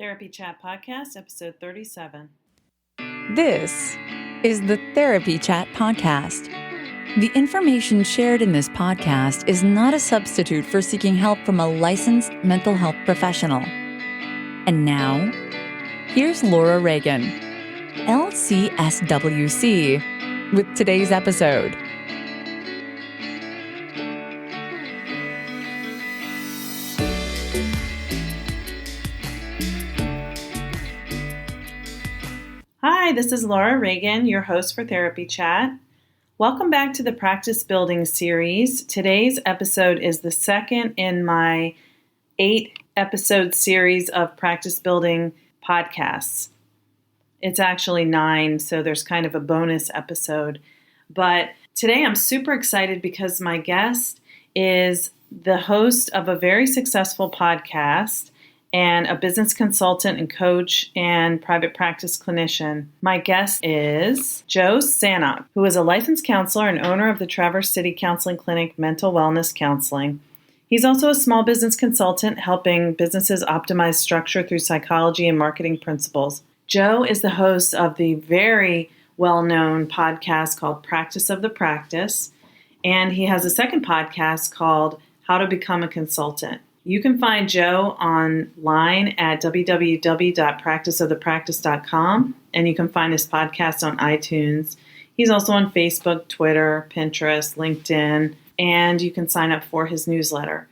Therapy Chat Podcast, episode 37. This is the Therapy Chat Podcast. The information shared in this podcast is not a substitute for seeking help from a licensed mental health professional. And now, here's Laura Reagan, LCSWC, with today's episode. Hi, this is Laura Reagan, your host for Therapy Chat. Welcome back to the Practice Building series. Today's episode is the second in my 8-episode series of Practice Building podcasts. It's actually 9, so there's kind of a bonus episode. But today I'm super excited because my guest is the host of a very successful podcast and a business consultant and coach and private practice clinician. My guest is Joe Sanok, who is a licensed counselor and owner of the Traverse City Counseling Clinic Mental Wellness Counseling. He's also a small business consultant helping businesses optimize structure through psychology and marketing principles. Joe is the host of the very well-known podcast called Practice of the Practice, and he has a second podcast called How to Become a Consultant. You can find Joe online at www.practiceofthepractice.com, and you can find his podcast on iTunes. He's also on Facebook, Twitter, Pinterest, LinkedIn, and you can sign up for his newsletter.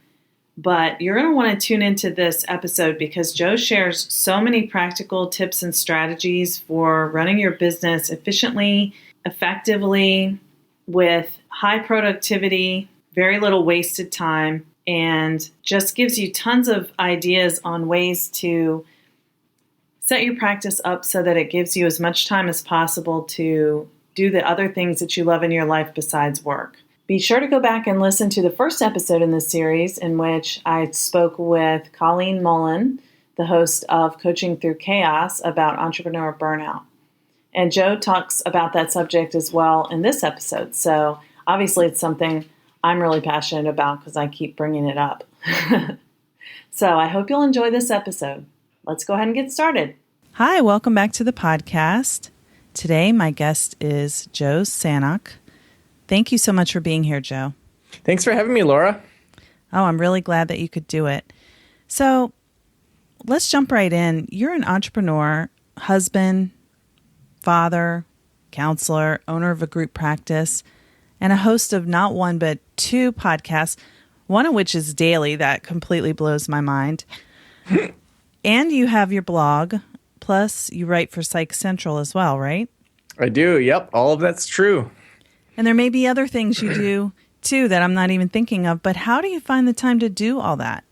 But you're going to want to tune into this episode because Joe shares so many practical tips and strategies for running your business efficiently, effectively, with high productivity, very little wasted time, and just gives you tons of ideas on ways to set your practice up so that it gives you as much time as possible to do the other things that you love in your life besides work. Be sure to go back and listen to the first episode in this series in which I spoke with Colleen Mullen, the host of Coaching Through Chaos, about entrepreneur burnout. And Joe talks about that subject as well in this episode. So obviously it's something I'm really passionate about because I keep bringing it up. So I hope you'll enjoy this episode. Let's go ahead and get started. Hi, welcome back to the podcast. Today, my guest is Joe Sanok. Thank you so much for being here, Joe. Thanks for having me, Laura. Oh, I'm really glad that you could do it. So let's jump right in. You're an entrepreneur, husband, father, counselor, owner of a group practice, and a host of not one but 2 podcasts, one of which is daily. That completely blows my mind. And you have your blog, plus you write for Psych Central as well, right? I do. Yep. All of that's true. And there may be other things you do too that I'm not even thinking of, but how do you find the time to do all that?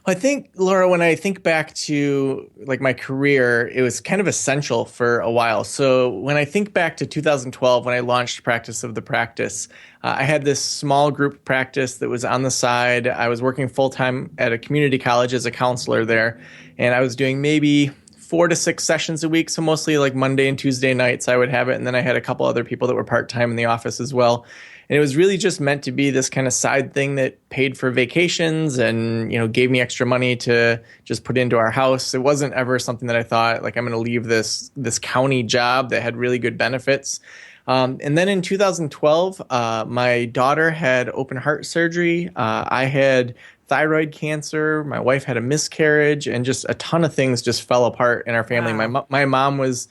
I think, Laura, when I think back to my career, it was kind of essential for a while. So when I think back to 2012, when I launched Practice of the Practice, I had this small group practice that was on the side. I was working full-time at a community college as a counselor there, and I was doing maybe 4 to 6 sessions a week. So mostly Monday and Tuesday nights I would have it. And then I had a couple other people that were part-time in the office as well. And it was really just meant to be this kind of side thing that paid for vacations and, gave me extra money to just put into our house. It wasn't ever something that I thought I'm going to leave this county job that had really good benefits. And then in 2012, my daughter had open heart surgery. I had thyroid cancer. My wife had a miscarriage, and just a ton of things just fell apart in our family. Wow. My mom was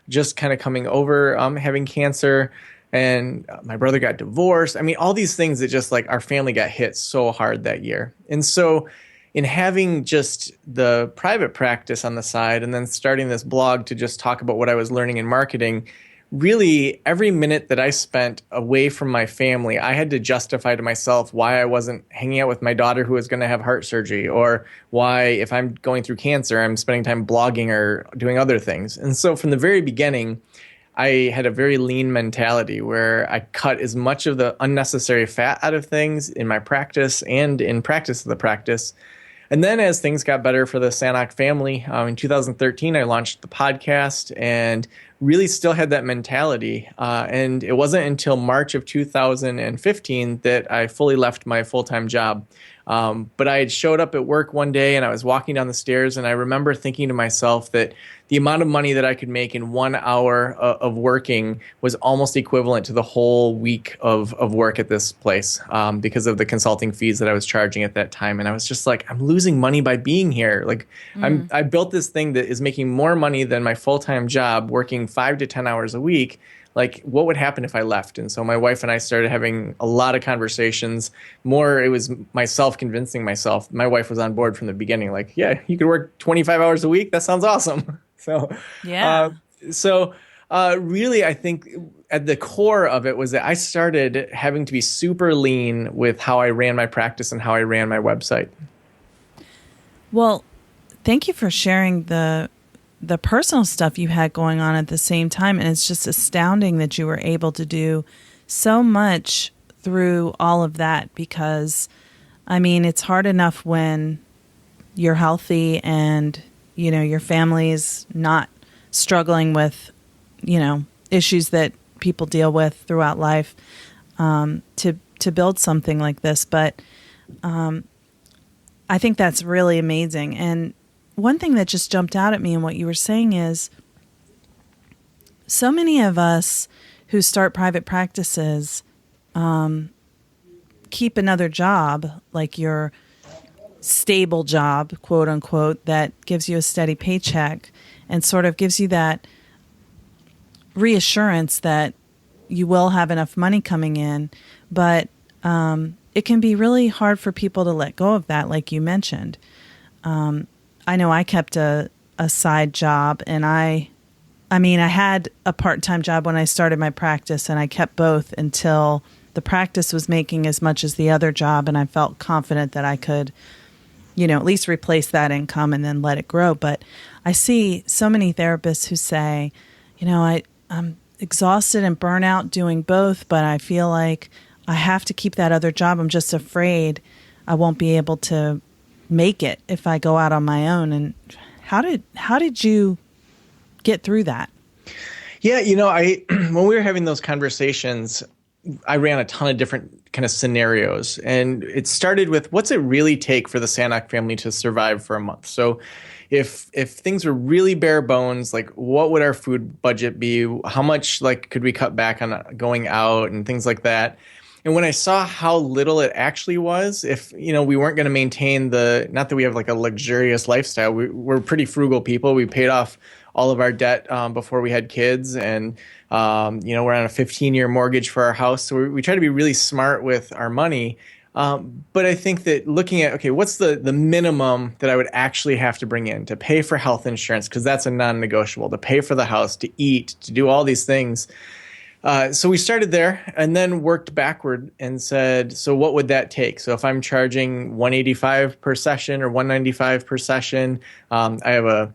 just kind of coming over having cancer. And my brother got divorced. I mean, all these things that just our family got hit so hard that year. And so in having just the private practice on the side and then starting this blog to just talk about what I was learning in marketing, really every minute that I spent away from my family, I had to justify to myself why I wasn't hanging out with my daughter who was going to have heart surgery, or why if I'm going through cancer, I'm spending time blogging or doing other things. And so from the very beginning, I had a very lean mentality where I cut as much of the unnecessary fat out of things in my practice and in Practice of the Practice. And then as things got better for the Sanok family, in 2013, I launched the podcast and really still had that mentality. And it wasn't until March of 2015 that I fully left my full-time job. But I had showed up at work one day and I was walking down the stairs, and I remember thinking to myself that the amount of money that I could make in 1 hour of working was almost equivalent to the whole week of work at this place, because of the consulting fees that I was charging at that time. And I was just like, I'm losing money by being here. Like I built this thing that is making more money than my full-time job, working 5 to 10 hours a week. Like, what would happen if I left? And so my wife and I started having a lot of conversations. More, it was myself convincing myself. My wife was on board from the beginning. Like, yeah, you could work 25 hours a week. That sounds awesome. So, yeah. Really, I think at the core of it was that I started having to be super lean with how I ran my practice and how I ran my website. Well, thank you for sharing the personal stuff you had going on at the same time. And it's just astounding that you were able to do so much through all of that, because, I mean, it's hard enough when you're healthy and, you know, your family's not struggling with, you know, issues that people deal with throughout life, to build something like this. But I think that's really amazing. And one thing that just jumped out at me in what you were saying is, so many of us who start private practices keep another job, like your stable job, quote unquote, that gives you a steady paycheck and sort of gives you that reassurance that you will have enough money coming in. But it can be really hard for people to let go of that, like you mentioned. I know I kept a side job, and I had a part-time job when I started my practice, and I kept both until the practice was making as much as the other job, and I felt confident that I could, you know, at least replace that income and then let it grow. But I see so many therapists who say, you know, I'm exhausted and burnt out doing both, but I feel like I have to keep that other job. I'm just afraid I won't be able to make it if I go out on my own. And how did you get through that? Yeah, you know, when we were having those conversations, I ran a ton of different kind of scenarios, and it started with, what's it really take for the Sanok family to survive for a month? So if things were really bare bones, like, what would our food budget be? How much, like, could we cut back on going out and things like that? And when I saw how little it actually was, if, you know, we weren't going to maintain not that we have like a luxurious lifestyle, we're pretty frugal people. We paid off all of our debt before we had kids, and you know, we're on a 15-year mortgage for our house. So we try to be really smart with our money. But I think that looking at, okay, what's the minimum that I would actually have to bring in to pay for health insurance, because that's a non-negotiable, to pay for the house, to eat, to do all these things. So we started there and then worked backward and said, so what would that take? So if I'm charging $185 per session or $195 per session, I have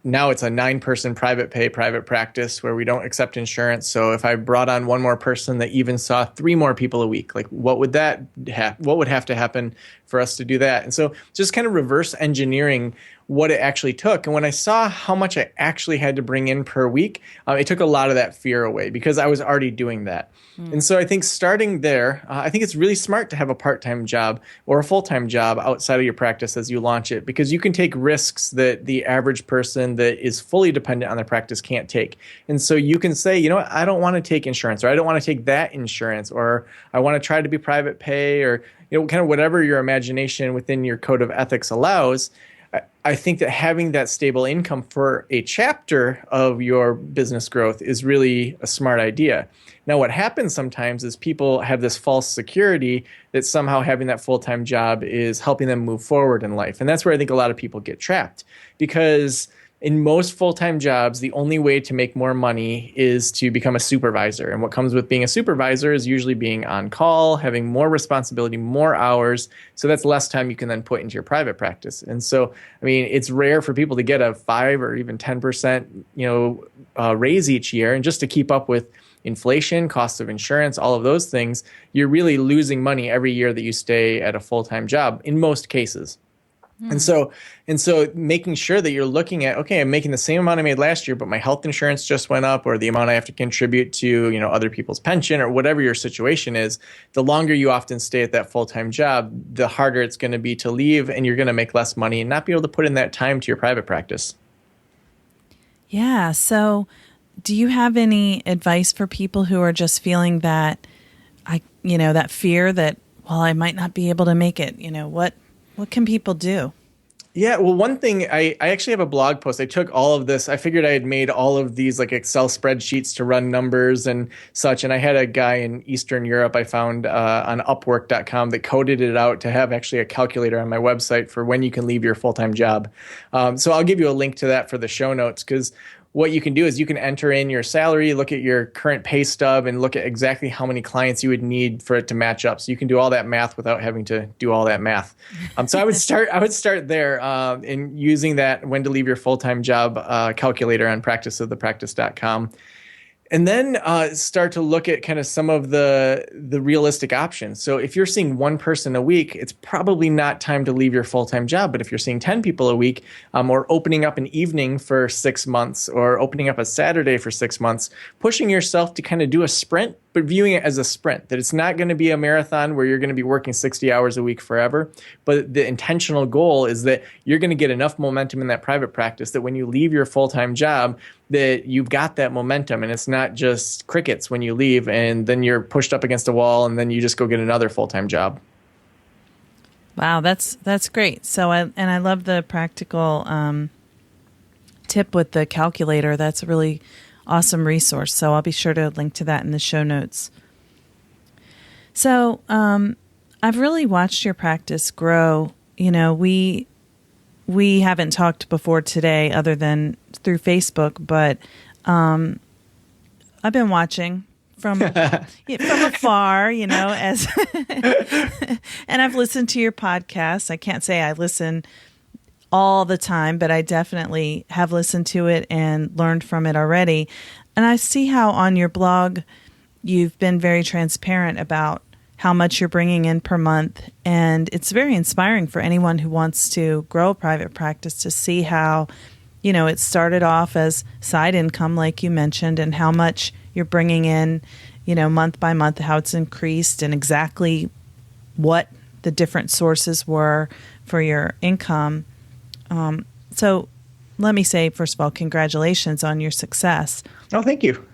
now it's a 9-person private pay private practice where we don't accept insurance. So if I brought on one more person that even saw 3 more people a week, like, what would have to happen for us to do that? And so just kind of reverse engineering what it actually took. And when I saw how much I actually had to bring in per week, it took a lot of that fear away, because I was already doing that. And so I think starting there, I think it's really smart to have a part-time job or a full-time job outside of your practice as you launch it, because you can take risks that the average person that is fully dependent on their practice can't take. And so you can say, you know what, I don't want to take insurance, or I don't want to take that insurance, or I want to try to be private pay, or, you know, kind of whatever your imagination within your code of ethics allows. I think that having that stable income for a chapter of your business growth is really a smart idea. Now, what happens sometimes is people have this false security that somehow having that full-time job is helping them move forward in life. And that's where I think a lot of people get trapped, because in most full-time jobs, the only way to make more money is to become a supervisor. And what comes with being a supervisor is usually being on call, having more responsibility, more hours. So that's less time you can then put into your private practice. And so, I mean, it's rare for people to get a 5 or even 10%, raise each year. And just to keep up with inflation, cost of insurance, all of those things, you're really losing money every year that you stay at a full-time job in most cases. And so making sure that you're looking at, okay, I'm making the same amount I made last year, but my health insurance just went up, or the amount I have to contribute to, other people's pension, or whatever your situation is, the longer you often stay at that full-time job, the harder it's going to be to leave, and you're going to make less money and not be able to put in that time to your private practice. Yeah. So do you have any advice for people who are just feeling that, that fear that, well, I might not be able to make it? What can people do? Yeah, well, one thing, I actually have a blog post. I took all of this. I figured I had made all of these like Excel spreadsheets to run numbers and such. And I had a guy in Eastern Europe I found on Upwork.com that coded it out to have actually a calculator on my website for when you can leave your full-time job. So I'll give you a link to that for the show notes, because what you can do is you can enter in your salary, look at your current pay stub, and look at exactly how many clients you would need for it to match up. So you can do all that math without having to do all that math. So I would start there in using that when to leave your full-time job calculator on practiceofthepractice.com. And then start to look at kind of some of the realistic options. So if you're seeing one person a week, it's probably not time to leave your full-time job. But if you're seeing 10 people a week, or opening up an evening for 6 months, or opening up a Saturday for 6 months, pushing yourself to kind of do a sprint, but viewing it as a sprint, that it's not going to be a marathon where you're going to be working 60 hours a week forever. But the intentional goal is that you're going to get enough momentum in that private practice that when you leave your full-time job, that you've got that momentum, and it's not just crickets when you leave and then you're pushed up against a wall and then you just go get another full-time job. Wow, that's great. So I love the practical tip with the calculator. That's a really awesome resource. So I'll be sure to link to that in the show notes. So I've really watched your practice grow. We haven't talked before today other than through Facebook, but I've been watching from afar, as and I've listened to your podcast. I can't say I listen all the time, but I definitely have listened to it and learned from it already. And I see how on your blog you've been very transparent about how much you're bringing in per month. And it's very inspiring for anyone who wants to grow a private practice to see how, it started off as side income, like you mentioned, and how much you're bringing in, month by month, how it's increased, and exactly what the different sources were for your income. So let me say, first of all, congratulations on your success. Oh, thank you.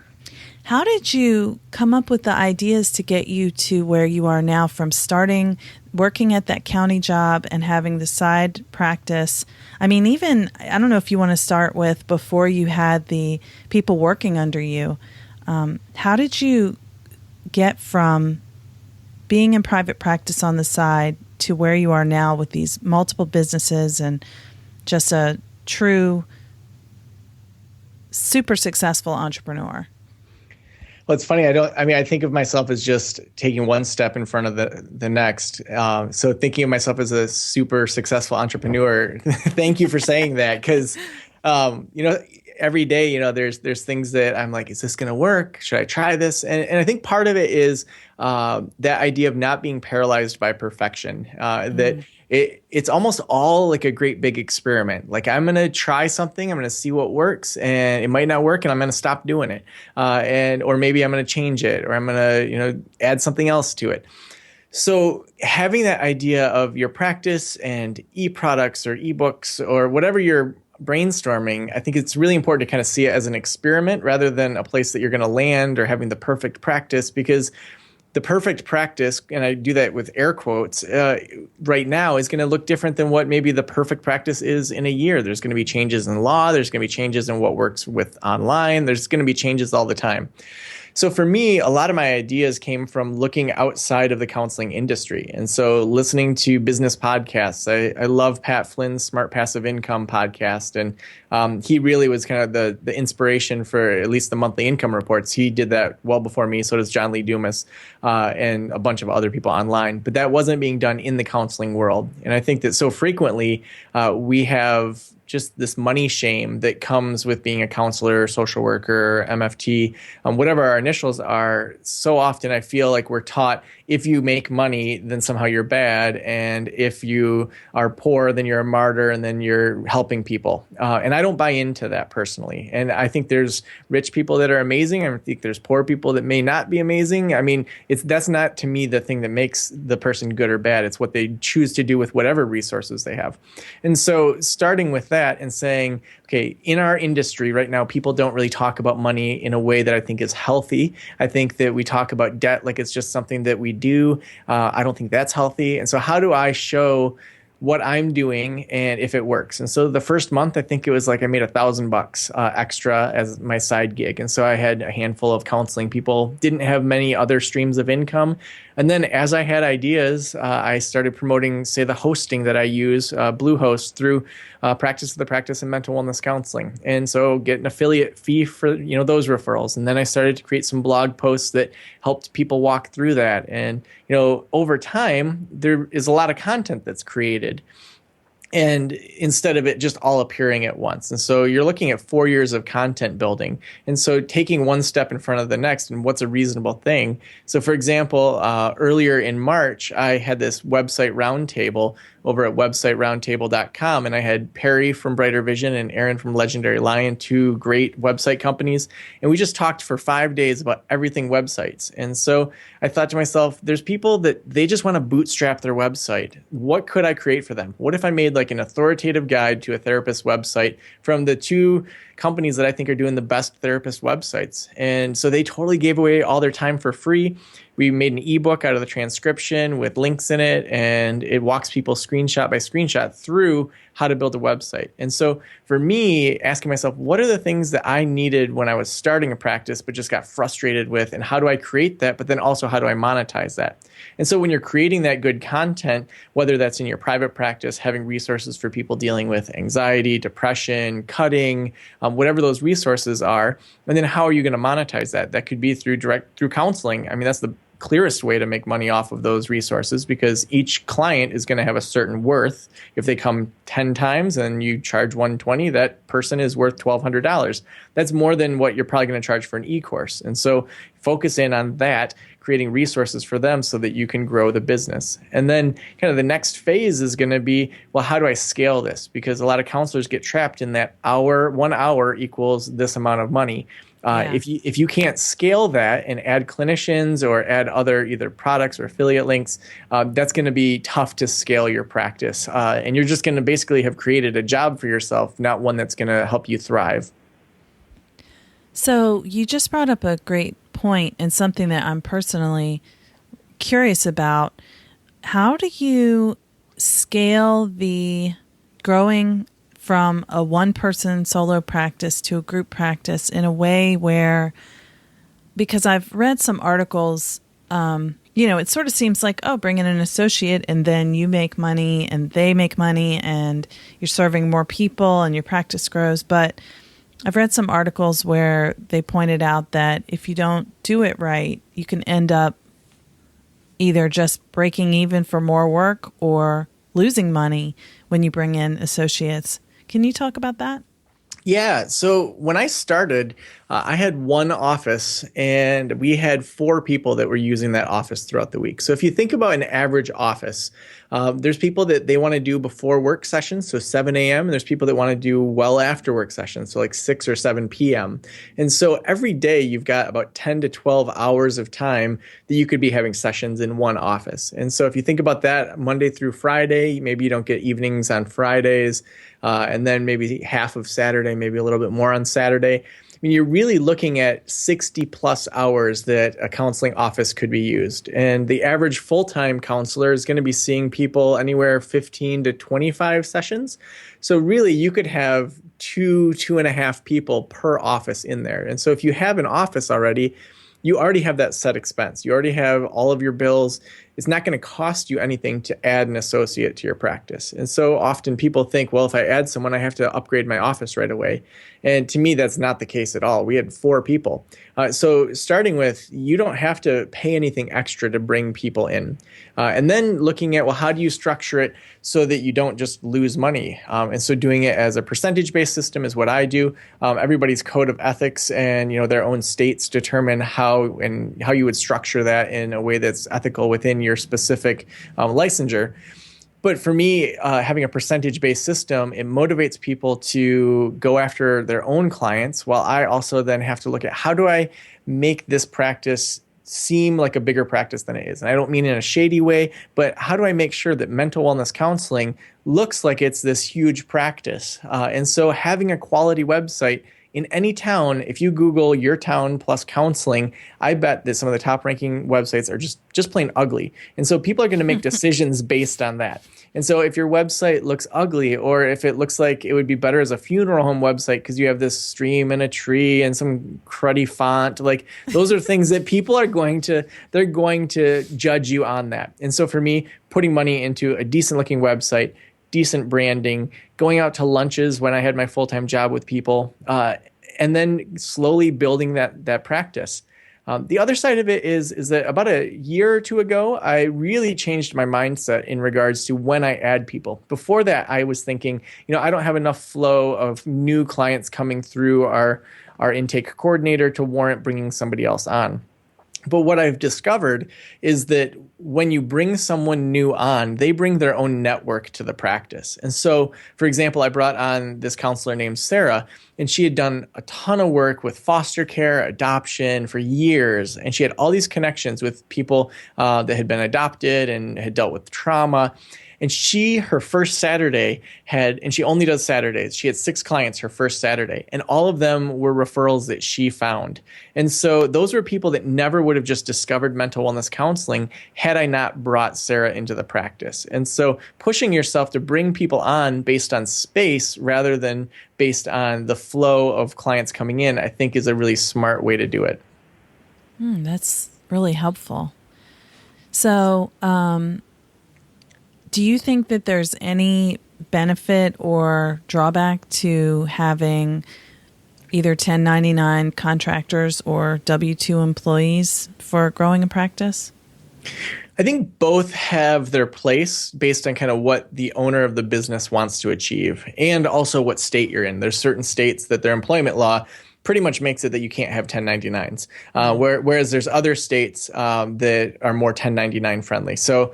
How did you come up with the ideas to get you to where you are now, from starting working at that county job and having the side practice? I mean, even, I don't know if you want to start with before you had the people working under you. How did you get from being in private practice on the side to where you are now with these multiple businesses and just a true, super successful entrepreneur? Well, it's funny. I think of myself as just taking one step in front of the next. So thinking of myself as a super successful entrepreneur, thank you for saying that. Because, every day, there's things that I'm like, is this going to work? Should I try this? And I think part of it is that idea of not being paralyzed by perfection, that it's almost all like a great big experiment. Like, I'm going to try something, I'm going to see what works, and it might not work, and I'm going to stop doing it. Or maybe I'm going to change it, or I'm going to, add something else to it. So having that idea of your practice and e-products or e-books or whatever you're brainstorming, I think it's really important to kind of see it as an experiment rather than a place that you're going to land or having the perfect practice, because the perfect practice, and I do that with air quotes, right now is going to look different than what maybe the perfect practice is in a year. There's going to be changes in law. There's going to be changes in what works with online. There's going to be changes all the time. So for me, a lot of my ideas came from looking outside of the counseling industry. And so listening to business podcasts. I love Pat Flynn's Smart Passive Income podcast. And he really was kind of the inspiration for at least the monthly income reports. He did that well before me. So does John Lee Dumas and a bunch of other people online. But that wasn't being done in the counseling world. And I think that so frequently we have just this money shame that comes with being a counselor, social worker, MFT, whatever our initials are. So often I feel like we're taught if you make money, then somehow you're bad. And if you are poor, then you're a martyr and then you're helping people. And I don't buy into that personally. And I think there's rich people that are amazing. I think there's poor people that may not be amazing. I mean, that's not to me the thing that makes the person good or bad. It's what they choose to do with whatever resources they have. And so starting with that and saying, okay, in our industry right now, people don't really talk about money in a way that I think is healthy. I think that we talk about debt like it's just something that we do. I don't think that's healthy. And so how do I show what I'm doing and if it works? And so the first month, I think it was like I made $1,000 extra as my side gig. And so I had a handful of counseling people, didn't have many other streams of income. And then as I had ideas, I started promoting, say, the hosting that I use, Bluehost, through Practice of the Practice and Mental Wellness Counseling. And so get an affiliate fee for those referrals. And then I started to create some blog posts that helped people walk through that. And over time, there is a lot of content that's created. And instead of it just all appearing at once. And so you're looking at 4 years of content building. And so taking one step in front of the next and what's a reasonable thing. So for example, earlier in March, I had this website roundtable over at websiteroundtable.com. And I had Perry from Brighter Vision and Aaron from Legendary Lion, two great website companies. And we just talked for 5 days about everything websites. And so I thought to myself, there's people that they just want to bootstrap their website. What could I create for them? What if I made like an authoritative guide to a therapist website from the two companies that I think are doing the best therapist websites? And so they totally gave away all their time for free. We made an ebook out of the transcription with links in it, and it walks people screenshot by screenshot through how to build a website. And so for me, asking myself, what are the things that I needed when I was starting a practice but just got frustrated with, and how do I create that, but then also how do I monetize that? And so when you're creating that good content, whether that's in your private practice, having resources for people dealing with anxiety, depression, cutting, whatever those resources are, and then how are you going to monetize that? That could be through counseling. I mean, that's the clearest way to make money off of those resources, because each client is going to have a certain worth. If they come 10 times and you charge $120, that person is worth $1,200. That's more than what you're probably going to charge for an e-course. And so focus in on that, creating resources for them so that you can grow the business. And then kind of the next phase is going to be, well, how do I scale this? Because a lot of counselors get trapped in that 1 hour equals this amount of money. If you can't scale that and add clinicians or add other either products or affiliate links, that's going to be tough to scale your practice. And you're just going to basically have created a job for yourself, not one that's going to help you thrive. So you just brought up a great point and something that I'm personally curious about. How do you scale the growing from a one-person solo practice to a group practice in a way where, because I've read some articles, it sort of seems like, bring in an associate and then you make money and they make money and you're serving more people and your practice grows. But I've read some articles where they pointed out that if you don't do it right, you can end up either just breaking even for more work or losing money when you bring in associates. Can you talk about that? Yeah. So when I started, I had one office and we had 4 people that were using that office throughout the week. So if you think about an average office, there's people that they want to do before work sessions, so 7 a.m. And there's people that want to do well after work sessions, so like 6 or 7 p.m. And so every day you've got about 10 to 12 hours of time that you could be having sessions in one office. And so if you think about that, Monday through Friday, maybe you don't get evenings on Fridays, and then maybe half of Saturday, maybe a little bit more on Saturday. I mean, you're really looking at 60 plus hours that a counseling office could be used. And the average full-time counselor is going to be seeing people anywhere 15 to 25 sessions. So really you could have 2.5 people per office in there. And so if you have an office already, you already have that set expense. You already have all of your bills. it's not going to cost you anything to add an associate to your practice. And so often people think, well, if I add someone, I have to upgrade my office right away. And to me, that's not the case at all. We had 4 people. So starting with, you don't have to pay anything extra to bring people in. And then looking at, well, how do you structure it so that you don't just lose money? And so doing it as a percentage-based system is what I do. Everybody's code of ethics and their own states determine how you would structure that in a way that's ethical within your specific licensure. But for me, having a percentage-based system, it motivates people to go after their own clients, while I also then have to look at how do I make this practice seem like a bigger practice than it is. And I don't mean in a shady way, but how do I make sure that mental wellness counseling looks like it's this huge practice? And so having a quality website in any town, if you Google your town plus counseling, I bet that some of the top ranking websites are just plain ugly. And so people are going to make decisions based on that. And so if your website looks ugly, or if it looks like it would be better as a funeral home website because you have this stream and a tree and some cruddy font, like those are things that people are going to judge you on that. And so for me, putting money into a decent looking website, decent branding, going out to lunches when I had my full-time job with people, and then slowly building that practice. The other side of it is that about a year or two ago, I really changed my mindset in regards to when I add people. Before that, I was thinking, I don't have enough flow of new clients coming through our intake coordinator to warrant bringing somebody else on. But what I've discovered is that when you bring someone new on, they bring their own network to the practice. And so, for example, I brought on this counselor named Sarah, and she had done a ton of work with foster care, adoption for years. And she had all these connections with people that had been adopted and had dealt with trauma. And her first Saturday and she only does Saturdays. She had 6 clients her first Saturday, and all of them were referrals that she found. And so those were people that never would have just discovered mental wellness counseling had I not brought Sarah into the practice. And so pushing yourself to bring people on based on space rather than based on the flow of clients coming in, I think is a really smart way to do it. That's really helpful. So, do you think that there's any benefit or drawback to having either 1099 contractors or W-2 employees for growing a practice? I think both have their place based on kind of what the owner of the business wants to achieve and also what state you're in. There's certain states that their employment law pretty much makes it that you can't have 1099s, whereas there's other states that are more 1099 friendly. So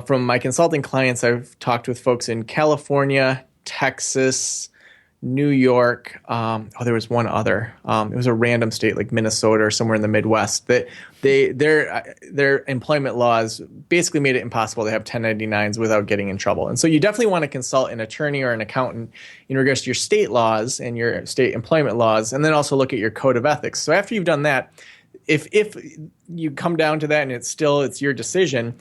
from my consulting clients, I've talked with folks in California, Texas, New York. There was one other. It was a random state like Minnesota or somewhere in the Midwest that their employment laws basically made it impossible to have 1099s without getting in trouble. And so you definitely want to consult an attorney or an accountant in regards to your state laws and your state employment laws, and then also look at your code of ethics. So after you've done that, if you come down to that and it's your decision,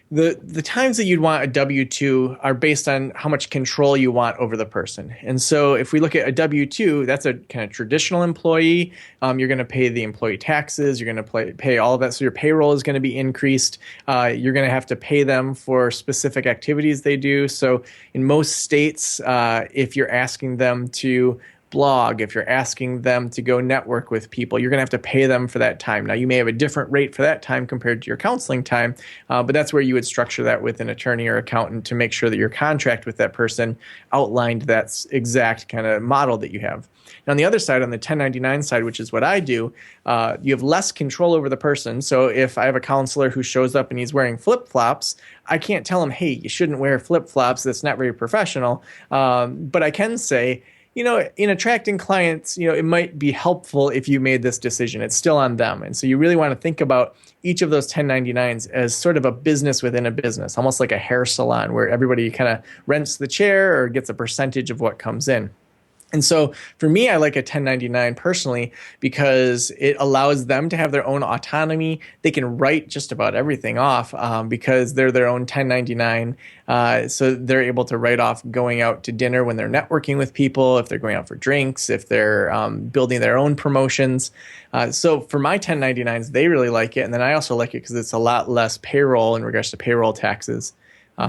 the times that you'd want a W-2 are based on how much control you want over the person. And so if we look at a W-2, that's a kind of traditional employee. You're going to pay the employee taxes. You're going to pay all of that. So your payroll is going to be increased. You're going to have to pay them for specific activities they do. So in most states, if you're asking them to blog, if you're asking them to go network with people, you're going to have to pay them for that time. Now, you may have a different rate for that time compared to your counseling time, but that's where you would structure that with an attorney or accountant to make sure that your contract with that person outlined that exact kind of model that you have. Now, on the other side, on the 1099 side, which is what I do, you have less control over the person. So if I have a counselor who shows up and he's wearing flip-flops, I can't tell him, hey, you shouldn't wear flip-flops. That's not very professional. But I can say, in attracting clients, it might be helpful if you made this decision. It's still on them. And so you really want to think about each of those 1099s as sort of a business within a business, almost like a hair salon where everybody kind of rents the chair or gets a percentage of what comes in. And so for me, I like a 1099 personally because it allows them to have their own autonomy. They can write just about everything off because they're their own 1099. So they're able to write off going out to dinner when they're networking with people, if they're going out for drinks, if they're building their own promotions. So for my 1099s, they really like it. And then I also like it because it's a lot less payroll in regards to payroll taxes.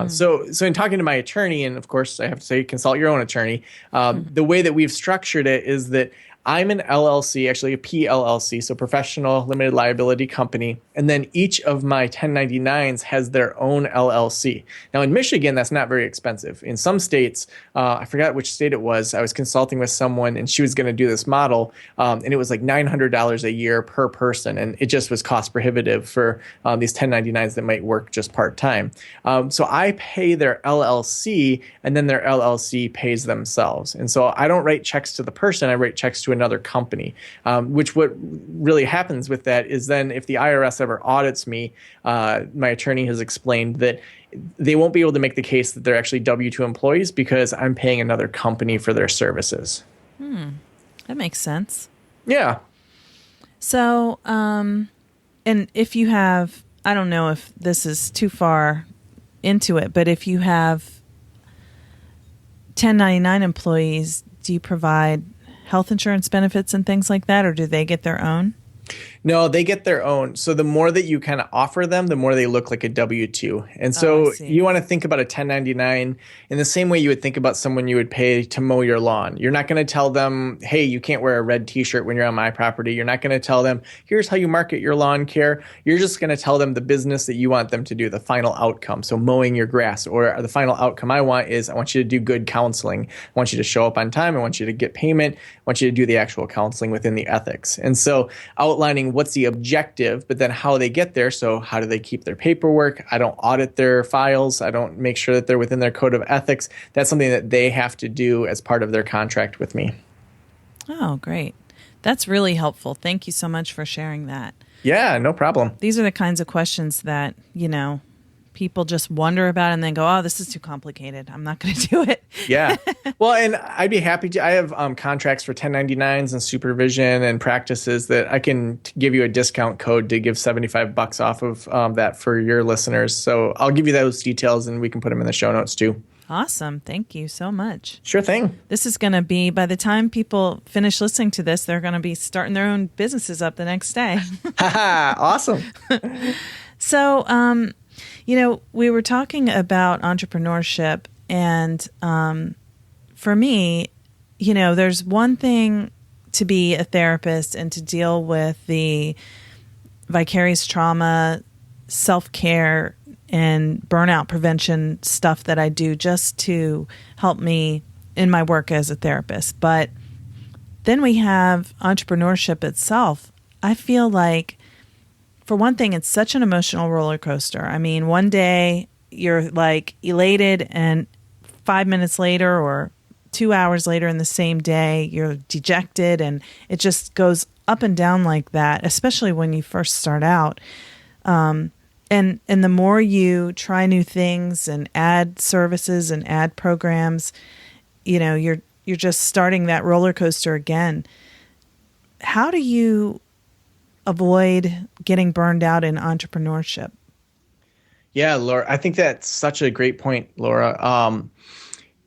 So in talking to my attorney, and of course I have to say consult your own attorney, the way that we've structured it is that I'm an LLC, actually a PLLC, so professional limited liability company. And then each of my 1099s has their own LLC. Now in Michigan, that's not very expensive. In some states, I forgot which state it was, I was consulting with someone and she was going to do this model. And it was like $900 a year per person. And it just was cost prohibitive for these 1099s that might work just part-time. So I pay their LLC and then their LLC pays themselves. And so I don't write checks to the person, I write checks to another company, which what really happens with that is then if the IRS ever audits me, my attorney has explained that they won't be able to make the case that they're actually W-2 employees because I'm paying another company for their services. That makes sense. Yeah. So, and if you have, I don't know if this is too far into it, but if you have 1099 employees, do you provide health insurance benefits and things like that, or do they get their own? No, they get their own. So the more that you kind of offer them, the more they look like a W-2. And so you want to think about a 1099 in the same way you would think about someone you would pay to mow your lawn. You're not going to tell them, hey, you can't wear a red t-shirt when you're on my property. You're not going to tell them, here's how you market your lawn care. You're just going to tell them the business that you want them to do, the final outcome. So mowing your grass, or the final outcome I want is I want you to do good counseling. I want you to show up on time. I want you to get payment. I want you to do the actual counseling within the ethics. And so outlining what's the objective, but then how they get there. So how do they keep their paperwork? I don't audit their files. I don't make sure that they're within their code of ethics. That's something that they have to do as part of their contract with me. Oh, great. That's really helpful. Thank you so much for sharing that. Yeah, no problem. These are the kinds of questions that, people just wonder about and then go, oh, this is too complicated. I'm not going to do it. Yeah. Well, and I'd be happy to. I have contracts for 1099s and supervision and practices that I can give you a discount code to give $75 off of that for your listeners. So I'll give you those details and we can put them in the show notes too. Awesome. Thank you so much. Sure thing. This is going to be, by the time people finish listening to this, they're going to be starting their own businesses up the next day. Awesome. So, we were talking about entrepreneurship, and for me, there's one thing to be a therapist and to deal with the vicarious trauma, self-care, and burnout prevention stuff that I do just to help me in my work as a therapist. But then we have entrepreneurship itself. I feel like, for one thing, it's such an emotional roller coaster. I mean, one day you're like elated, and 5 minutes later or 2 hours later in the same day, you're dejected, and it just goes up and down like that, especially when you first start out. And the more you try new things and add services and add programs, you're just starting that roller coaster again. How do you avoid getting burned out in entrepreneurship? Yeah, Laura, I think that's such a great point, Laura.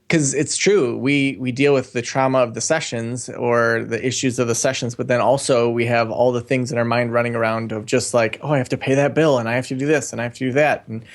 Because it's true, we deal with the trauma of the sessions or the issues of the sessions, but then also we have all the things in our mind running around of just like, oh, I have to pay that bill and I have to do this and I have to do that. And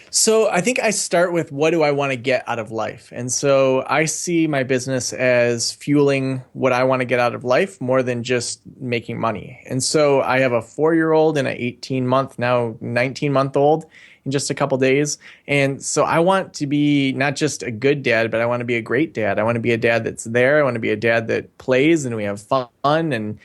so I think I start with, what do I want to get out of life? And so I see my business as fueling what I want to get out of life more than just making money. And so I have a 4-year-old and an 18-month, now 19-month-old in just a couple days. And so I want to be not just a good dad, but I want to be a great dad. I want to be a dad that's there. I want to be a dad that plays and we have fun. And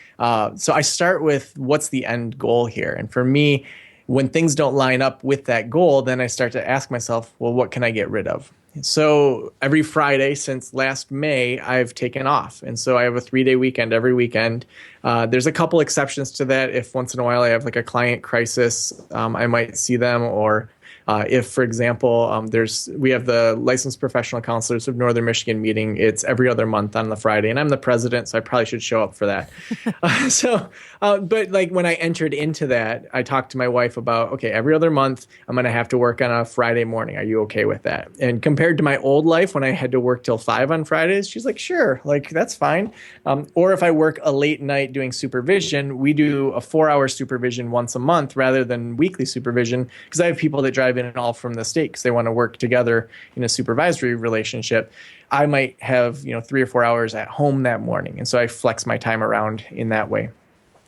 so I start with, what's the end goal here? And for me, when things don't line up with that goal, then I start to ask myself, well, what can I get rid of? So every Friday since last May, I've taken off. And so I have a 3-day weekend every weekend. There's a couple exceptions to that. If once in a while I have like a client crisis, I might see them, or If, for example, we have the Licensed Professional Counselors of Northern Michigan meeting. It's every other month on the Friday, and I'm the president, so I probably should show up for that. But like when I entered into that, I talked to my wife about, okay, every other month I'm going to have to work on a Friday morning. Are you okay with that? And compared to my old life when I had to work till 5 on Fridays, she's like, sure, like that's fine. Or if I work a late night doing supervision, we do a 4-hour supervision once a month rather than weekly supervision, because I have people that drive in and all from the state because they want to work together in a supervisory relationship. I might have 3 or 4 hours at home that morning, and so I flex my time around in that way.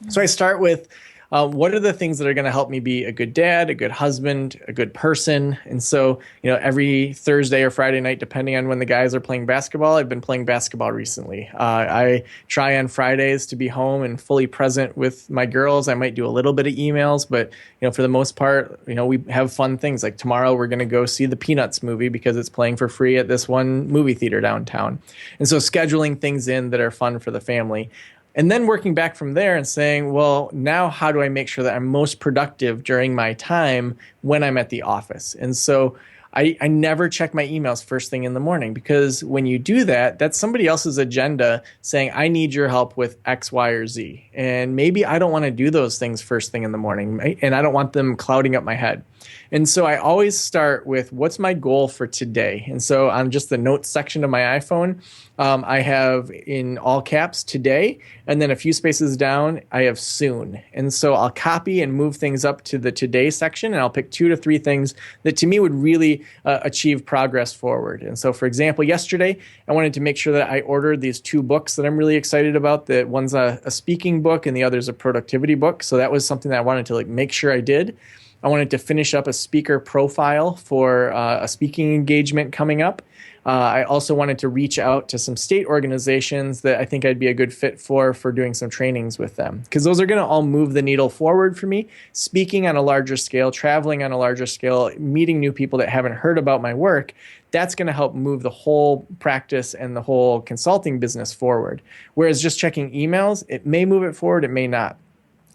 So I start with what are the things that are going to help me be a good dad, a good husband, a good person? And so, every Thursday or Friday night, depending on when the guys are playing basketball, I've been playing basketball recently. I try on Fridays to be home and fully present with my girls. I might do a little bit of emails, but, for the most part, we have fun things. Like tomorrow, we're going to go see the Peanuts movie because it's playing for free at this one movie theater downtown. And so scheduling things in that are fun for the family. And then working back from there and saying, well, now how do I make sure that I'm most productive during my time when I'm at the office? And so I never check my emails first thing in the morning, because when you do that, that's somebody else's agenda saying, I need your help with X, Y, or Z. And maybe I don't want to do those things first thing in the morning, and I don't want them clouding up my head. And so I always start with what's my goal for today. And so on just the notes section of my iPhone, I have in all caps today, and then a few spaces down, I have soon. And so I'll copy and move things up to the today section, and I'll pick 2 to 3 things that to me would really achieve progress forward. And so, for example, yesterday, I wanted to make sure that I ordered these 2 books that I'm really excited about. That one's a speaking book and the other's a productivity book. So that was something that I wanted to make sure I did. I wanted to finish up a speaker profile for a speaking engagement coming up. I also wanted to reach out to some state organizations that I think I'd be a good fit for doing some trainings with them, because those are going to all move the needle forward for me. Speaking on a larger scale, traveling on a larger scale, meeting new people that haven't heard about my work, that's going to help move the whole practice and the whole consulting business forward. Whereas just checking emails, it may move it forward, it may not.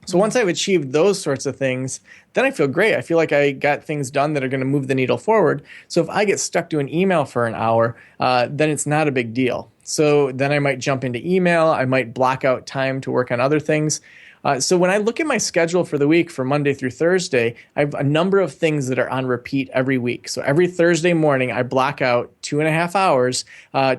So once I've achieved those sorts of things, then I feel great. I feel like I got things done that are going to move the needle forward. So if I get stuck doing email for an hour, then it's not a big deal. So then I might jump into email. I might block out time to work on other things. So when I look at my schedule for the week for Monday through Thursday, I have a number of things that are on repeat every week. So every Thursday morning, I block out 2.5 hours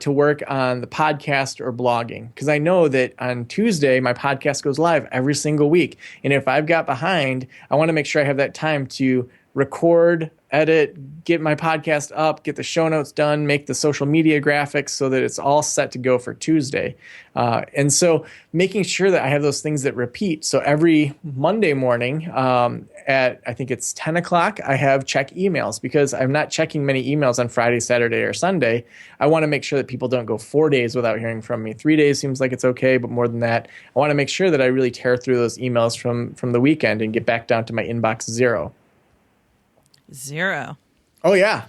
to work on the podcast or blogging, because I know that on Tuesday, my podcast goes live every single week. And if I've got behind, I want to make sure I have that time to record, edit, get my podcast up, get the show notes done, make the social media graphics so that it's all set to go for Tuesday. And so making sure that I have those things that repeat. So every Monday morning at, I think it's 10 o'clock, I have check emails, because I'm not checking many emails on Friday, Saturday, or Sunday. I want to make sure that people don't go 4 days without hearing from me. 3 days seems like it's okay, but more than that, I want to make sure that I really tear through those emails from the weekend and get back down to my inbox 0. 0. Oh yeah.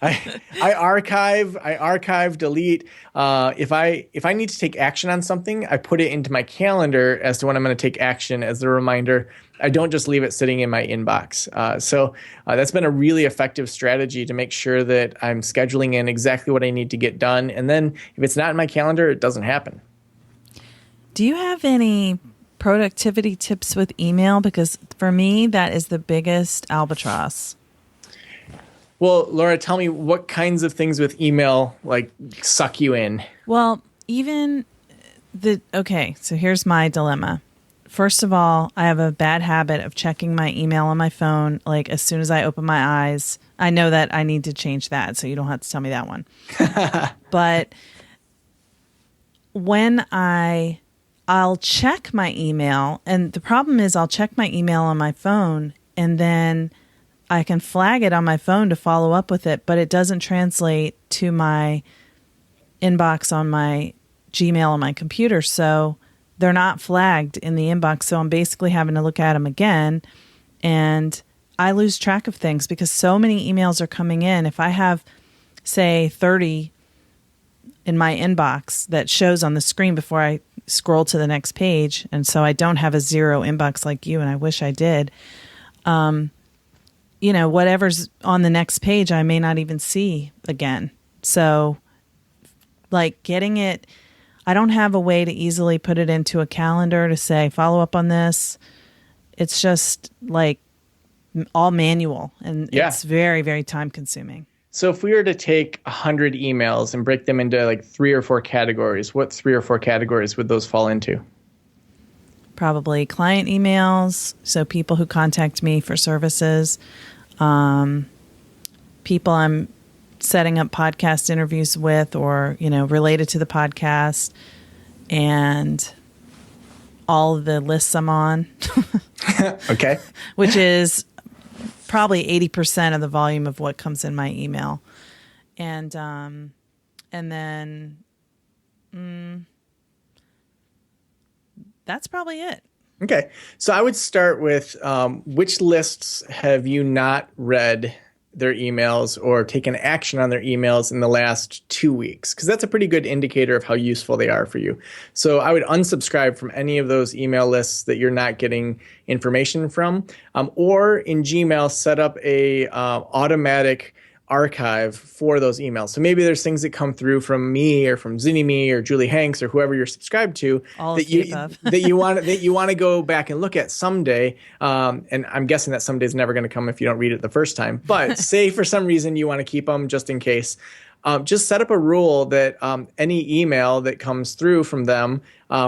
I archive, delete. If I need to take action on something, I put it into my calendar as to when I'm going to take action as a reminder. I don't just leave it sitting in my inbox. So that's been a really effective strategy to make sure that I'm scheduling in exactly what I need to get done. And then if it's not in my calendar, it doesn't happen. Do you have any productivity tips with email? Because for me, that is the biggest albatross. Well, Laura, tell me what kinds of things with email suck you in. Well, so here's my dilemma. First of all, I have a bad habit of checking my email on my phone. As soon as I open my eyes, I know that I need to change that. So you don't have to tell me that one. But when I'll check my email, and the problem is I'll check my email on my phone, and then I can flag it on my phone to follow up with it, but it doesn't translate to my inbox on my Gmail on my computer. So they're not flagged in the inbox. So I'm basically having to look at them again, and I lose track of things because so many emails are coming in. If I have, say, 30 in my inbox that shows on the screen before I scroll to the next page, and so I don't have a 0 inbox like you, and I wish I did. whatever's on the next page, I may not even see again. So like getting it, I don't have a way to easily put it into a calendar to say, follow up on this. It's just like all manual, and it's very, very time consuming. So if we were to take 100 emails and break them into like 3 or 4 categories, what 3 or 4 categories would those fall into? Probably client emails, so people who contact me for services, people I'm setting up podcast interviews with or, related to the podcast, and all of the lists I'm on. Okay. Which is probably 80% of the volume of what comes in my email. And then that's probably it. Okay. So I would start with which lists have you not read their emails or taken action on their emails in the last 2 weeks? Because that's a pretty good indicator of how useful they are for you. So I would unsubscribe from any of those email lists that you're not getting information from, or in Gmail, set up a automatic archive for those emails. So maybe there's things that come through from me or from Zinni or Julie Hanks or whoever you're subscribed to that you want to go back and look at someday. And I'm guessing that someday is never going to come if you don't read it the first time. But say for some reason you want to keep them just in case. Just set up a rule that any email that comes through from them,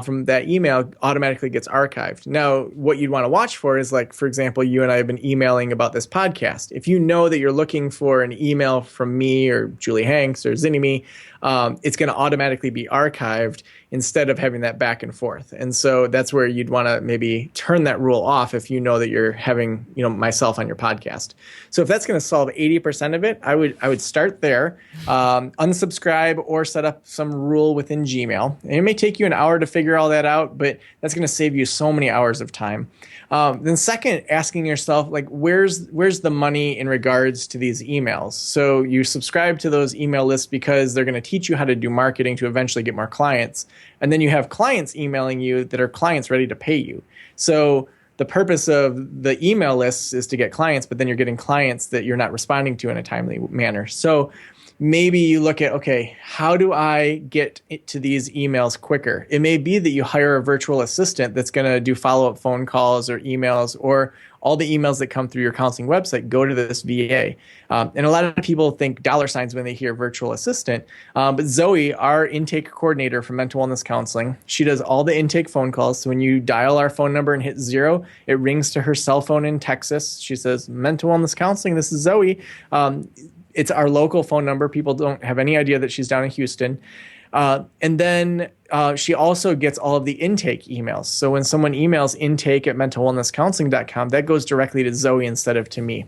from that email, automatically gets archived. Now, what you'd want to watch for is, like, for example, you and I have been emailing about this podcast. If you know that you're looking for an email from me or Julie Hanks or Zinni, it's going to automatically be archived instead of having that back and forth. And so that's where you'd want to maybe turn that rule off if you know that you're having, myself on your podcast. So if that's going to solve 80% of it, I would start there, unsubscribe or set up some rule within Gmail. And it may take you an hour to figure all that out, but that's going to save you so many hours of time. Then second, asking yourself, like, where's the money in regards to these emails? So you subscribe to those email lists because they're going to teach you how to do marketing to eventually get more clients. And then you have clients emailing you that are clients ready to pay you. So the purpose of the email lists is to get clients, but then you're getting clients that you're not responding to in a timely manner. So maybe you look at, okay, how do I get to these emails quicker? It may be that you hire a virtual assistant that's going to do follow-up phone calls or emails, or all the emails that come through your counseling website go to this VA. And a lot of people think $ when they hear virtual assistant. But Zoe, our intake coordinator for mental wellness counseling, she does all the intake phone calls. So when you dial our phone number and hit 0, it rings to her cell phone in Texas. She says, mental wellness counseling, this is Zoe. It's our local phone number. People don't have any idea that she's down in Houston. And then she also gets all of the intake emails. So when someone emails intake@mentalwellnesscounseling.com, that goes directly to Zoe instead of to me.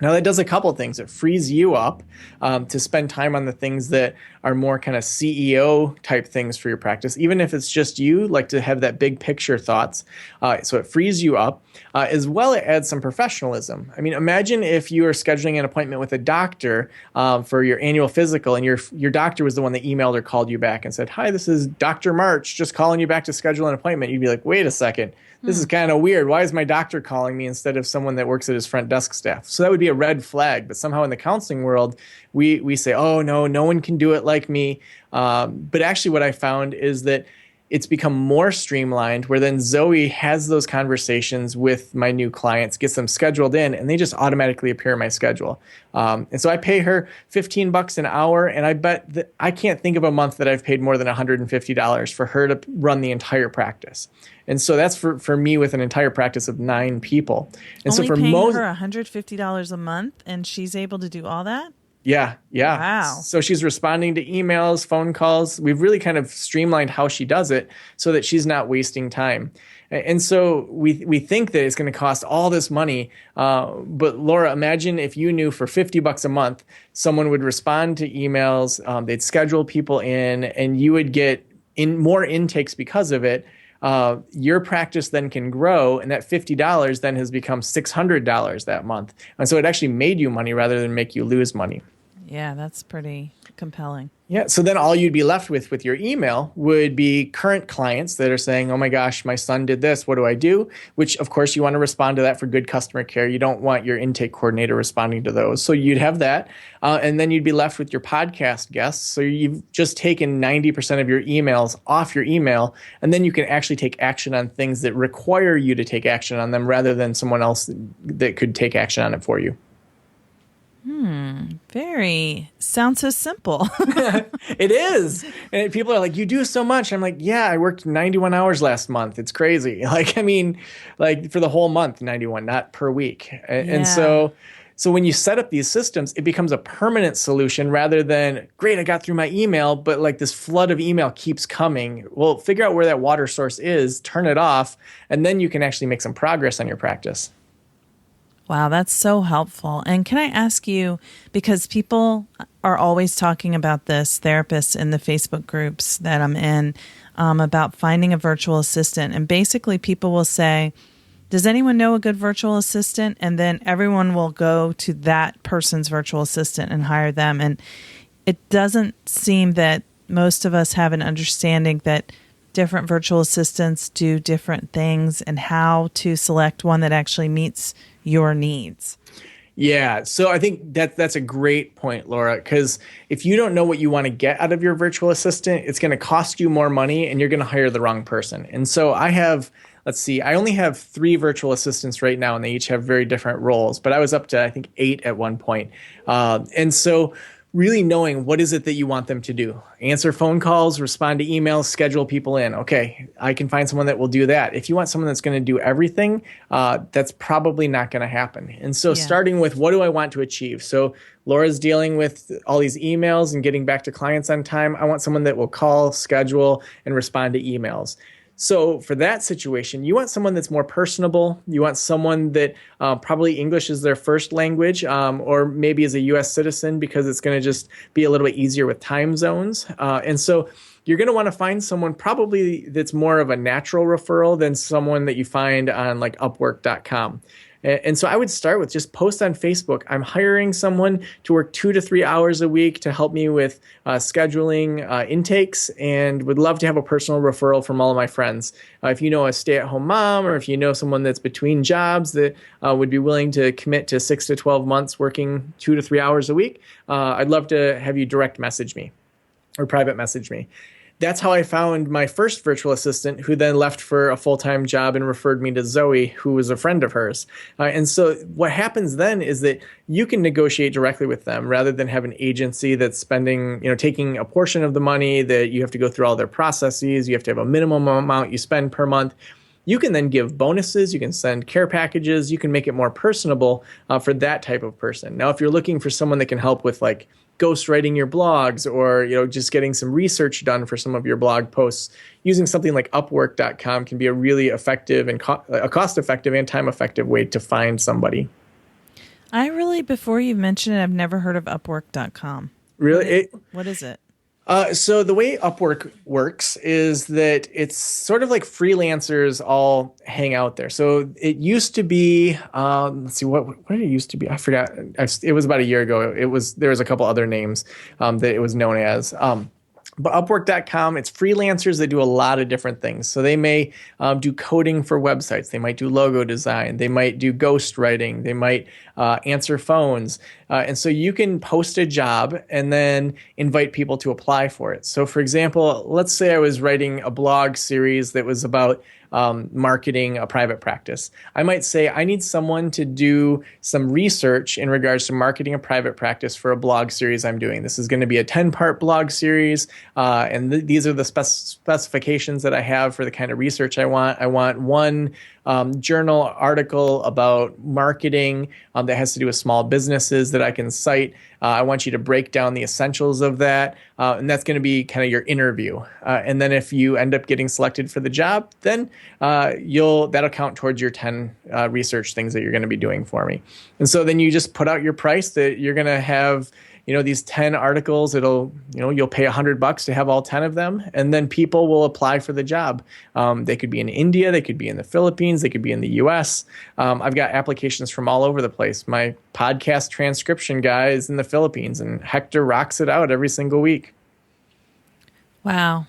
Now, that does a couple things. It frees you up to spend time on the things that are more kind of CEO type things for your practice, even if it's just you, like to have that big picture thoughts. So it frees you up. As well, it adds some professionalism. I mean, imagine if you were scheduling an appointment with a doctor for your annual physical, and your doctor was the one that emailed or called you back and said, "Hi, this is Dr. March, just calling you back to schedule an appointment." You'd be like, wait a second. This is kind of weird. Why is my doctor calling me instead of someone that works at his front desk staff? So that would be a red flag. But somehow in the counseling world, we say, oh, no one can do it like me. But actually what I found is that it's become more streamlined, where then Zoe has those conversations with my new clients, gets them scheduled in, and they just automatically appear in my schedule. And so I pay her $15 an hour, and I bet that I can't think of a month that I've paid more than $150 for her to run the entire practice. And so that's for me with an entire practice of 9 people. And Only so for paying most, her $150 a month, and she's able to do all that? Yeah. Wow. So she's responding to emails, phone calls. We've really kind of streamlined how she does it so that she's not wasting time. And so we think that it's going to cost all this money. But Laura, imagine if you knew for $50 a month, someone would respond to emails, they'd schedule people in, and you would get more intakes because of it. Your practice then can grow, and that $50 then has become $600 that month. And so it actually made you money rather than make you lose money. Yeah, that's pretty compelling. Yeah. So then all you'd be left with your email would be current clients that are saying, oh my gosh, my son did this. What do I do? Which, of course, you want to respond to that for good customer care. You don't want your intake coordinator responding to those. So you'd have that. And then you'd be left with your podcast guests. So you've just taken 90% of your emails off your email. And then you can actually take action on things that require you to take action on them rather than someone else that could take action on it for you. Sounds so simple. It is. And people are like, you do so much. I'm like, yeah, I worked 91 hours last month. It's crazy. Like, I mean, like for the whole month, 91, not per week. And so when you set up these systems, it becomes a permanent solution rather than, great, I got through my email, but like this flood of email keeps coming. Well, figure out where that water source is, turn it off, and then you can actually make some progress on your practice. Wow, that's so helpful. And can I ask you, because people are always talking about this, therapists in the Facebook groups that I'm in, about finding a virtual assistant. And basically people will say, does anyone know a good virtual assistant? And then everyone will go to that person's virtual assistant and hire them. And it doesn't seem that most of us have an understanding that different virtual assistants do different things and how to select one that actually meets your needs. Yeah. So I think that's a great point, Laura, because if you don't know what you want to get out of your virtual assistant, it's going to cost you more money and you're going to hire the wrong person. And so I only have 3 virtual assistants right now, and they each have very different roles, but I was up to, I think, 8 at one point. And so really knowing what is it that you want them to do. Answer phone calls, respond to emails, schedule people in. Okay, I can find someone that will do that. If you want someone that's going to do everything, that's probably not going to happen. And so starting with, what do I want to achieve? So Laura's dealing with all these emails and getting back to clients on time. I want someone that will call, schedule, and respond to emails. So for that situation, you want someone that's more personable. You want someone that probably English is their first language, or maybe is a U.S. citizen, because it's going to just be a little bit easier with time zones. And so you're going to want to find someone probably that's more of a natural referral than someone that you find on like Upwork.com. And so I would start with just post on Facebook. I'm hiring someone to work 2 to 3 hours a week to help me with scheduling intakes, and would love to have a personal referral from all of my friends. If you know a stay-at-home mom, or if you know someone that's between jobs that would be willing to commit to 6 to 12 months working 2 to 3 hours a week, I'd love to have you direct message me or private message me. That's how I found my first virtual assistant, who then left for a full-time job and referred me to Zoe, who was a friend of hers. And so what happens then is that you can negotiate directly with them rather than have an agency that's spending, taking a portion of the money, that you have to go through all their processes. You have to have a minimum amount you spend per month. You can then give bonuses. You can send care packages. You can make it more personable for that type of person. Now, if you're looking for someone that can help with like ghostwriting your blogs, or just getting some research done for some of your blog posts, using something like Upwork.com can be a really effective and a cost-effective and time-effective way to find somebody. Before you mentioned it, I've never heard of Upwork.com. Really? What is it? So the way Upwork works is that it's sort of like freelancers all hang out there. So it used to be, let's see, what did it used to be? I forgot. It was about a year ago. There was a couple other names that it was known as. But Upwork.com, it's freelancers that do a lot of different things. So they may do coding for websites. They might do logo design. They might do ghostwriting. They might answer phones. And so you can post a job and then invite people to apply for it. So for example, let's say I was writing a blog series that was about marketing a private practice. I might say, I need someone to do some research in regards to marketing a private practice for a blog series I'm doing. This is going to be a 10-part blog series, and these are the specifications that I have for the kind of research I want. I want one journal article about marketing that has to do with small businesses that I can cite. I want you to break down the essentials of that, and that's going to be kind of your interview. And then if you end up getting selected for the job, then that'll count towards your 10 research things that you're going to be doing for me. And so then you just put out your price that you're going to have these 10 articles, you'll pay $100 to have all 10 of them. And then people will apply for the job. They could be in India, they could be in the Philippines, they could be in the US. I've got applications from all over the place. My podcast transcription guy is in the Philippines, and Hector rocks it out every single week. Wow.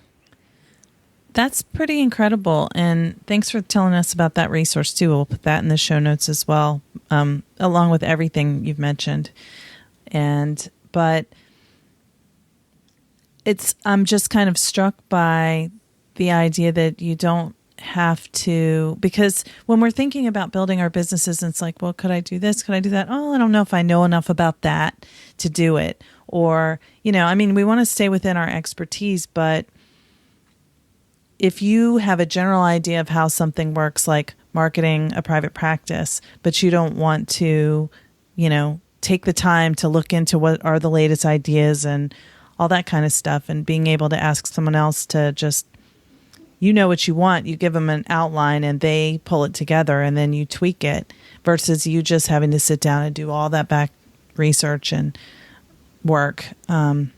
That's pretty incredible. And thanks for telling us about that resource too. We'll put that in the show notes as well, along with everything you've mentioned. But I'm just kind of struck by the idea that you don't have to, because when we're thinking about building our businesses, it's like, well, could I do this? Could I do that? Oh, I don't know if I know enough about that to do it. Or, we want to stay within our expertise, but if you have a general idea of how something works, like marketing a private practice, but you don't want to, take the time to look into what are the latest ideas and all that kind of stuff, and being able to ask someone else to just, what you want, you give them an outline and they pull it together and then you tweak it, versus you just having to sit down and do all that back research and work. It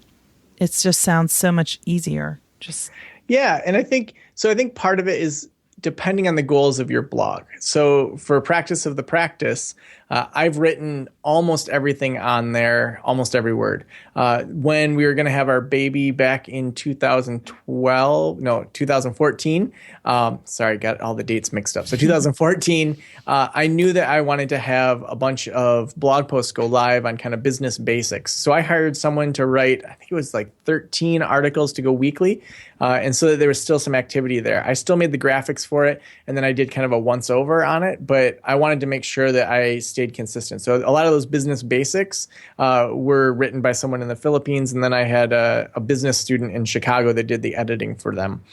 just sounds so much easier. Yeah. And I think part of it is depending on the goals of your blog. So for Practice of the Practice, I've written almost everything on there, almost every word. When we were going to have our baby back in 2014, sorry, got all the dates mixed up. So 2014, I knew that I wanted to have a bunch of blog posts go live on kind of business basics. So I hired someone to write, I think it was like 13 articles to go weekly. And so that there was still some activity there. I still made the graphics for it, and then I did kind of a once over on it, but I wanted to make sure that I stayed consistent. So a lot of those business basics were written by someone in the Philippines, and then I had a business student in Chicago that did the editing for them.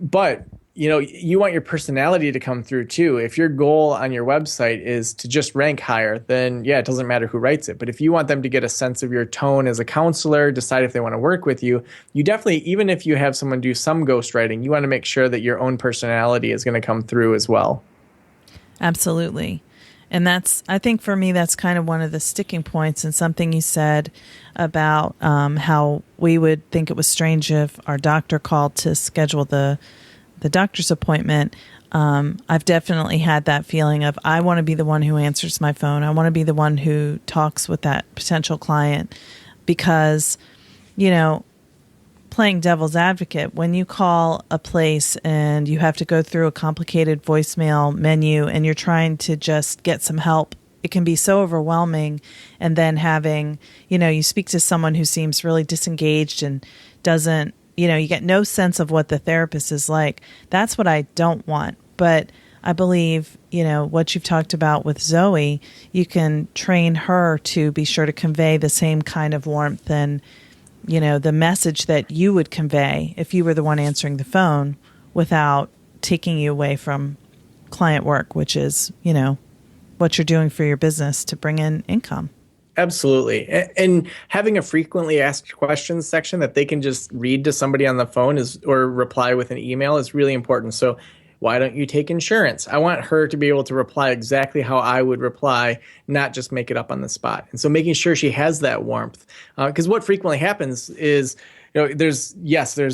But you want your personality to come through too. If your goal on your website is to just rank higher, then it doesn't matter who writes it. But if you want them to get a sense of your tone as a counselor, decide if they want to work with you, you definitely, even if you have someone do some ghostwriting, you want to make sure that your own personality is going to come through as well. Absolutely. And I think for me, that's kind of one of the sticking points, and something you said about how we would think it was strange if our doctor called to schedule the doctor's appointment. I've definitely had that feeling of, I want to be the one who answers my phone. I want to be the one who talks with that potential client, because, playing devil's advocate, when you call a place and you have to go through a complicated voicemail menu and you're trying to just get some help, it can be so overwhelming. And then having, you speak to someone who seems really disengaged and doesn't, you get no sense of what the therapist is like. That's what I don't want. But I believe, what you've talked about with Zoe, you can train her to be sure to convey the same kind of warmth and, the message that you would convey if you were the one answering the phone, without taking you away from client work, which is, what you're doing for your business to bring in income. Absolutely. And having a frequently asked questions section that they can just read to somebody on the phone or reply with an email is really important. So why don't you take insurance? I want her to be able to reply exactly how I would reply, not just make it up on the spot. And so making sure she has that warmth, because what frequently happens is, there's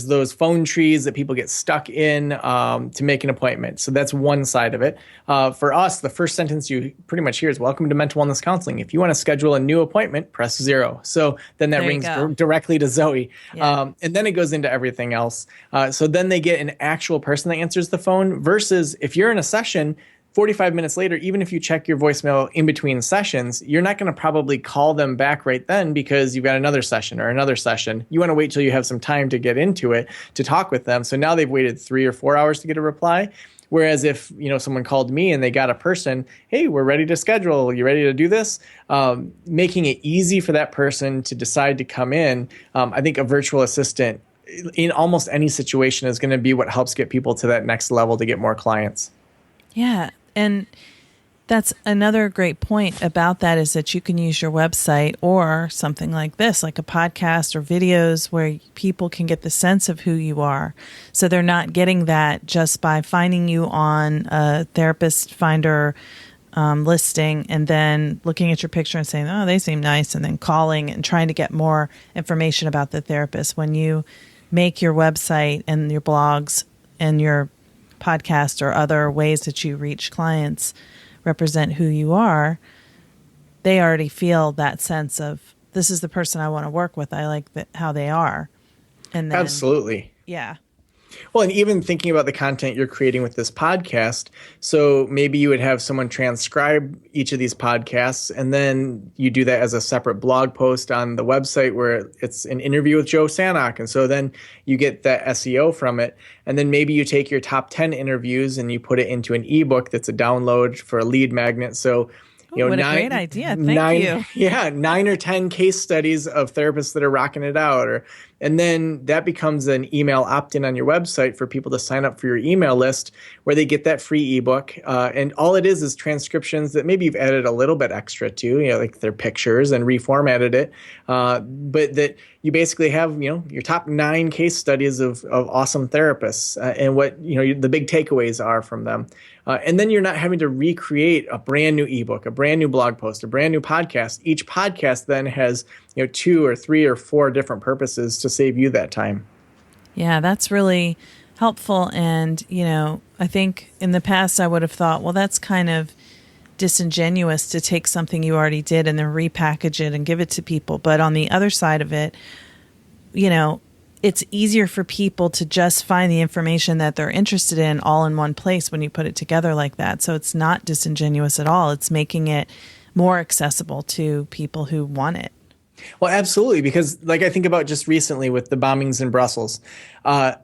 those phone trees that people get stuck in to make an appointment. So that's one side of it. For us, the first sentence you pretty much hear is, welcome to Mental Wellness Counseling. If you want to schedule a new appointment, press 0. So then that rings directly to Zoe. Yeah. And then it goes into everything else. So then they get an actual person that answers the phone, versus if you're in a session, 45 minutes later, even if you check your voicemail in between sessions, you're not going to probably call them back right then because you've got another session or another session. You want to wait till you have some time to get into it, to talk with them. So now they've waited 3 or 4 hours to get a reply. Whereas if someone called me and they got a person, hey, we're ready to schedule. You ready to do this? Making it easy for that person to decide to come in. I think a virtual assistant in almost any situation is going to be what helps get people to that next level to get more clients. Yeah. And that's another great point about that, is that you can use your website or something like this, like a podcast or videos, where people can get the sense of who you are. So they're not getting that just by finding you on a therapist finder listing and then looking at your picture and saying, oh, they seem nice, and then calling and trying to get more information about the therapist. When you make your website and your blogs and your podcast or other ways that you reach clients represent who you are, they already feel that sense of, this is the person I want to work with. I like how they are. And then, Absolutely. yeah. Well, and even thinking about the content you're creating with this podcast, so maybe you would have someone transcribe each of these podcasts, and then you do that as a separate blog post on the website where it's an interview with Joe Sanok. And so then you get that SEO from it. And then maybe you take your top 10 interviews and you put it into an ebook that's a download for a lead magnet. So what a great idea. Thank you. Yeah, 9 or 10 case studies of therapists that are rocking it out. And then that becomes an email opt-in on your website for people to sign up for your email list where they get that free ebook. And all it is transcriptions that maybe you've added a little bit extra to, like their pictures and reformatted it. But that you basically have, your top 9 case studies of awesome therapists and what, the big takeaways are from them. And then you're not having to recreate a brand new ebook, a brand new blog post, a brand new podcast. Each podcast then has 2 or 3 or 4 different purposes to save you that time. Yeah, that's really helpful. And, I think in the past I would have thought, well, that's kind of disingenuous to take something you already did and then repackage it and give it to people. But on the other side of it, it's easier for people to just find the information that they're interested in all in one place when you put it together like that. So it's not disingenuous at all. It's making it more accessible to people who want it. Well, absolutely, because I think about just recently with the bombings in Brussels, I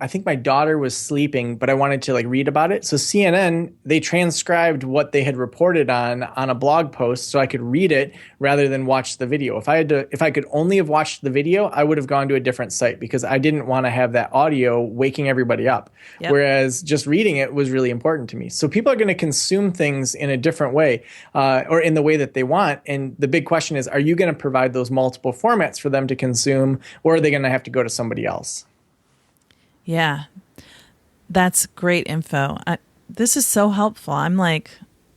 think my daughter was sleeping, but I wanted to read about it. So CNN, they transcribed what they had reported on a blog post so I could read it rather than watch the video. If I could only have watched the video, I would have gone to a different site because I didn't want to have that audio waking everybody up. Yep. Whereas just reading it was really important to me. So people are going to consume things in a different way or in the way that they want. And the big question is, are you going to provide those multiple formats for them to consume, or are they going to have to go to somebody else? Yeah, that's great info. This is so helpful. I'm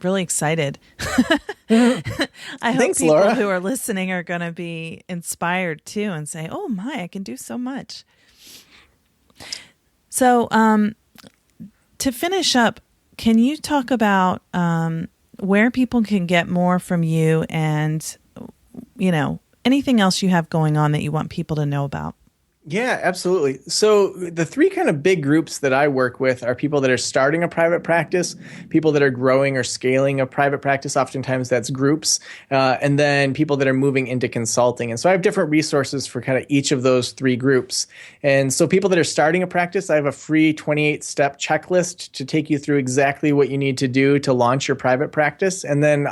really excited. I Thanks, hope people Laura. who are listening are going to be inspired too and say, oh my, I can do so much. So to finish up, can you talk about where people can get more from you and, anything else you have going on that you want people to know about? Yeah, absolutely. So the 3 kind of big groups that I work with are people that are starting a private practice, people that are growing or scaling a private practice. Oftentimes that's groups, and then people that are moving into consulting. And so I have different resources for kind of each of those 3 groups. And so people that are starting a practice, I have a free 28-step checklist to take you through exactly what you need to do to launch your private practice. And then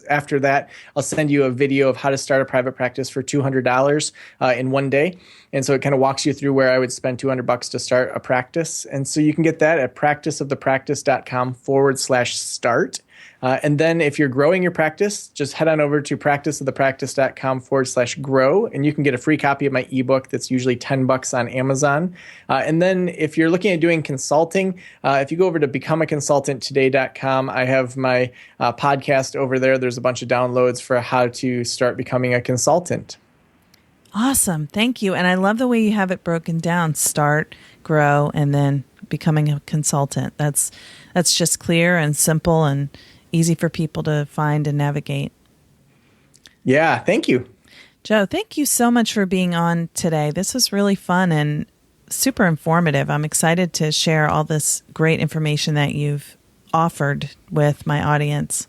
after that, I'll send you a video of how to start a private practice for $200 in one day. And so it kind of walks you through where I would spend $200 to start a practice. And so you can get that at practiceofthepractice.com/start. And then if you're growing your practice, just head on over to practiceofthepractice.com/grow, and you can get a free copy of my ebook that's usually $10 on Amazon. And then if you're looking at doing consulting, if you go over to becomeaconsultanttoday.com, I have my podcast over there. There's a bunch of downloads for how to start becoming a consultant. Awesome. Thank you. And I love the way you have it broken down: start, grow, and then becoming a consultant. That's just clear and simple and easy for people to find and navigate. Yeah, thank you. Joe, thank you so much for being on today. This was really fun and super informative. I'm excited to share all this great information that you've offered with my audience.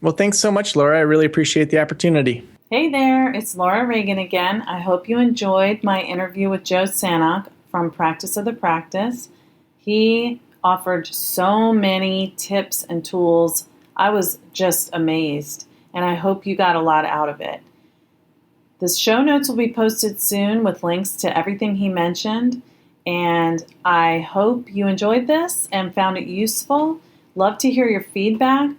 Well, thanks so much, Laura. I really appreciate the opportunity. Hey there, it's Laura Reagan again. I hope you enjoyed my interview with Joe Sanok from Practice of the Practice. He offered so many tips and tools. I was just amazed, and I hope you got a lot out of it. The show notes will be posted soon with links to everything he mentioned, and I hope you enjoyed this and found it useful. Love to hear your feedback.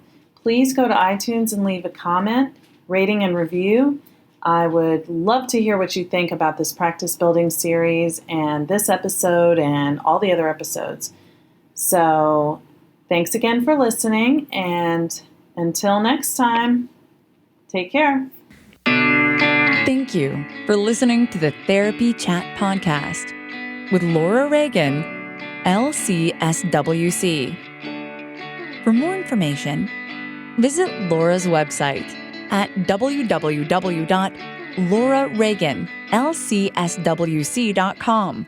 Please go to iTunes and leave a comment, rating, and review. I would love to hear what you think about this practice building series and this episode and all the other episodes. So thanks again for listening, and Until next time, take care. Thank you for listening to the Therapy Chat Podcast with Laura Reagan, LCSWC. For more information, visit Laura's website at www.laurareaganlcswc.com.